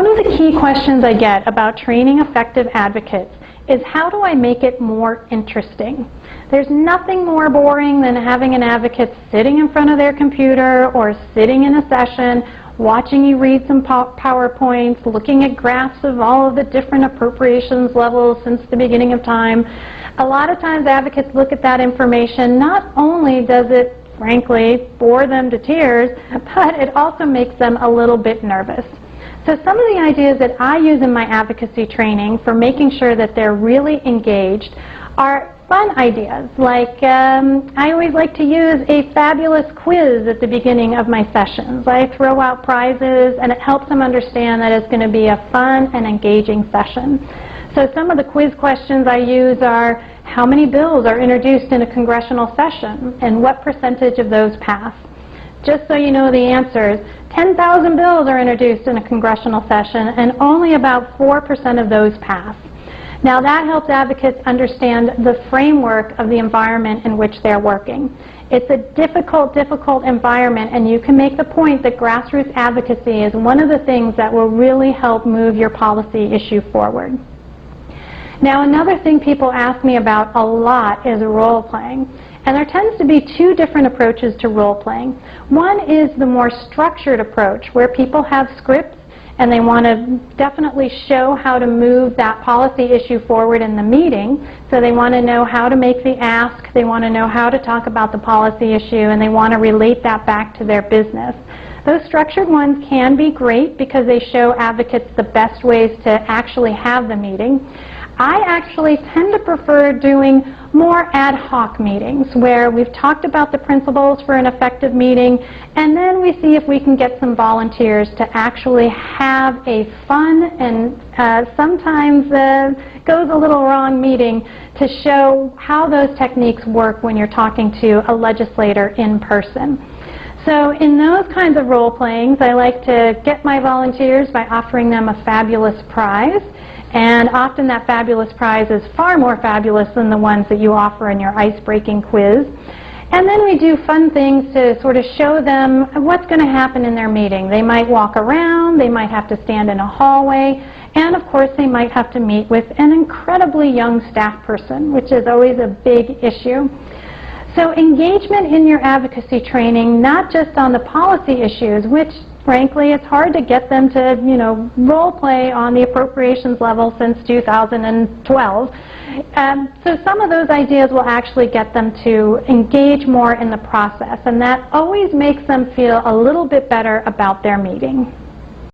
One of the key questions I get about training effective advocates is how do I make it more interesting? There's nothing more boring than having an advocate sitting in front of their computer or sitting in a session, watching you read some PowerPoints, looking at graphs of all of the different appropriations levels since the beginning of time. A lot of times advocates look at that information, not only does it, frankly, bore them to tears, but it also makes them a little bit nervous. So some of the ideas that I use in my advocacy training for making sure that they're really engaged are fun ideas, like I always like to use a fabulous quiz at the beginning of my sessions. I throw out prizes and it helps them understand that it's going to be a fun and engaging session. So some of the quiz questions I use are, how many bills are introduced in a congressional session and what percentage of those pass? Just so you know the answers, 10,000 bills are introduced in a congressional session and only about 4% of those pass. Now that helps advocates understand the framework of the environment in which they're working. It's a difficult environment, and you can make the point that grassroots advocacy is one of the things that will really help move your policy issue forward. Now another thing people ask me about a lot is role playing. And there tends to be two different approaches to role playing. One is the more structured approach where people have scripts and they want to definitely show how to move that policy issue forward in the meeting. So they want to know how to make the ask, they want to know how to talk about the policy issue, and they want to relate that back to their business. Those structured ones can be great because they show advocates the best ways to actually have the meeting. I actually tend to prefer doing more ad hoc meetings where we've talked about the principles for an effective meeting, and then we see if we can get some volunteers to actually have a fun and sometimes goes a little wrong meeting to show how those techniques work when you're talking to a legislator in person. So in those kinds of role playings, I like to get my volunteers by offering them a fabulous prize. And often that fabulous prize is far more fabulous than the ones that you offer in your ice-breaking quiz. And then we do fun things to sort of show them what's going to happen in their meeting. They might walk around, they might have to stand in a hallway, and of course they might have to meet with an incredibly young staff person, which is always a big issue. So engagement in your advocacy training, not just on the policy issues, which frankly it's hard to get them to, role play on the appropriations level since 2012. So some of those ideas will actually get them to engage more in the process, and that always makes them feel a little bit better about their meeting.